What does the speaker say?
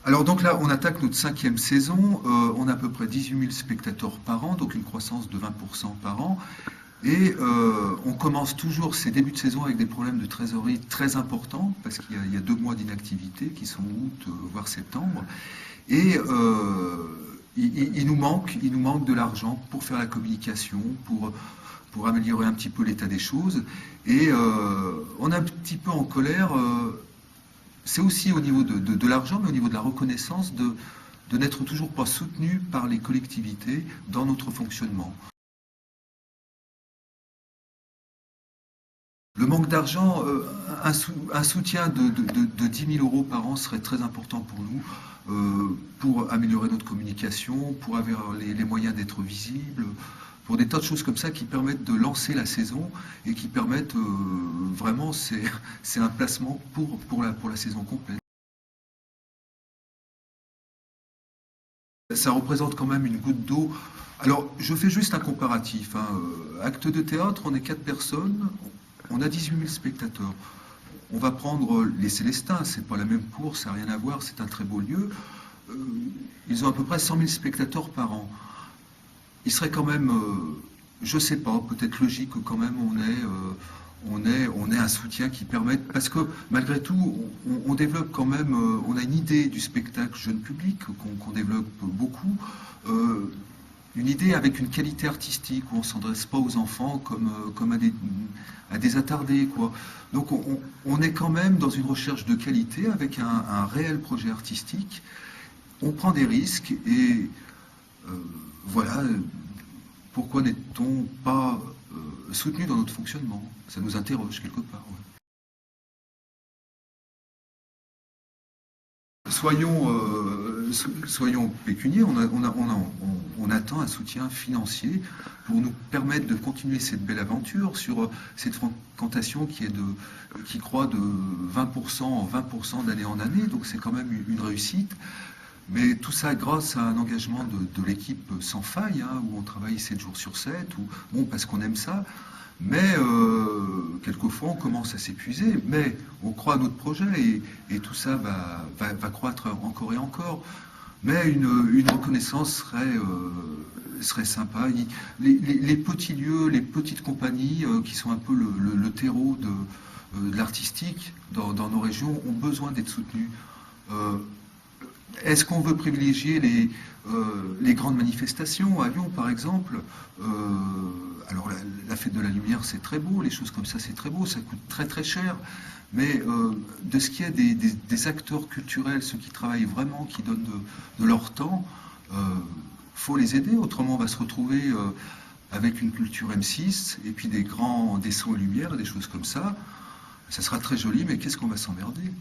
Alors donc là, on attaque notre 5e saison. On a à peu près 18 000 spectateurs par an, donc une croissance de 20% par an. Et on commence toujours ces débuts de saison avec des problèmes de trésorerie très importants, parce qu'il y a 2 mois d'inactivité qui sont août, voire septembre. Et il nous manque de l'argent pour faire la communication, pour améliorer un petit peu l'état des choses. Et on est un petit peu en colère. C'est aussi au niveau de l'argent, mais au niveau de la reconnaissance de n'être toujours pas soutenu par les collectivités dans notre fonctionnement. Le manque d'argent, un soutien de 10 000 euros par an serait très important pour nous, pour améliorer notre communication, pour avoir les moyens d'être visibles, pour des tas de choses comme ça qui permettent de lancer la saison et qui permettent vraiment, c'est un placement pour la saison complète. Ça représente quand même une goutte d'eau. Alors, je fais juste un comparatif, hein. Acte de théâtre, on est 4 personnes, on a 18 000 spectateurs. On va prendre les Célestins, c'est pas la même course, ça n'a rien à voir, c'est un très beau lieu. Ils ont à peu près 100 000 spectateurs par an. Il serait quand même, je sais pas, peut-être logique que quand même on ait un soutien qui permette, parce que malgré tout, on développe quand même, on a une idée du spectacle jeune public qu'on développe beaucoup, une idée avec une qualité artistique où on ne s'adresse pas aux enfants comme à des attardés, quoi. Donc on est quand même dans une recherche de qualité avec un réel projet artistique. On prend des risques et voilà, pourquoi n'est-on pas soutenu dans notre fonctionnement? Ça nous interroge quelque part. Ouais. Soyons pécuniers, on attend un soutien financier pour nous permettre de continuer cette belle aventure sur cette fréquentation qui croît de 20% en 20% d'année en année, donc c'est quand même une réussite. Mais tout ça grâce à un engagement de l'équipe sans faille, hein, où on travaille 7 jours sur 7, bon, parce qu'on aime ça. Mais quelquefois, on commence à s'épuiser, mais on croit à notre projet et tout ça va croître encore et encore. Mais une reconnaissance serait sympa. Les petits lieux, les petites compagnies qui sont un peu le terreau de l'artistique dans nos régions ont besoin d'être soutenus. Est-ce qu'on veut privilégier les grandes manifestations à Lyon, par exemple? Alors la fête de la lumière, c'est très beau, les choses comme ça, c'est très beau, ça coûte très très cher. Mais de ce qui est des acteurs culturels, ceux qui travaillent vraiment, qui donnent de leur temps, faut les aider. Autrement, on va se retrouver avec une culture M6 et puis des sons et lumières et des choses comme ça. Ça sera très joli, mais qu'est-ce qu'on va s'emmerder?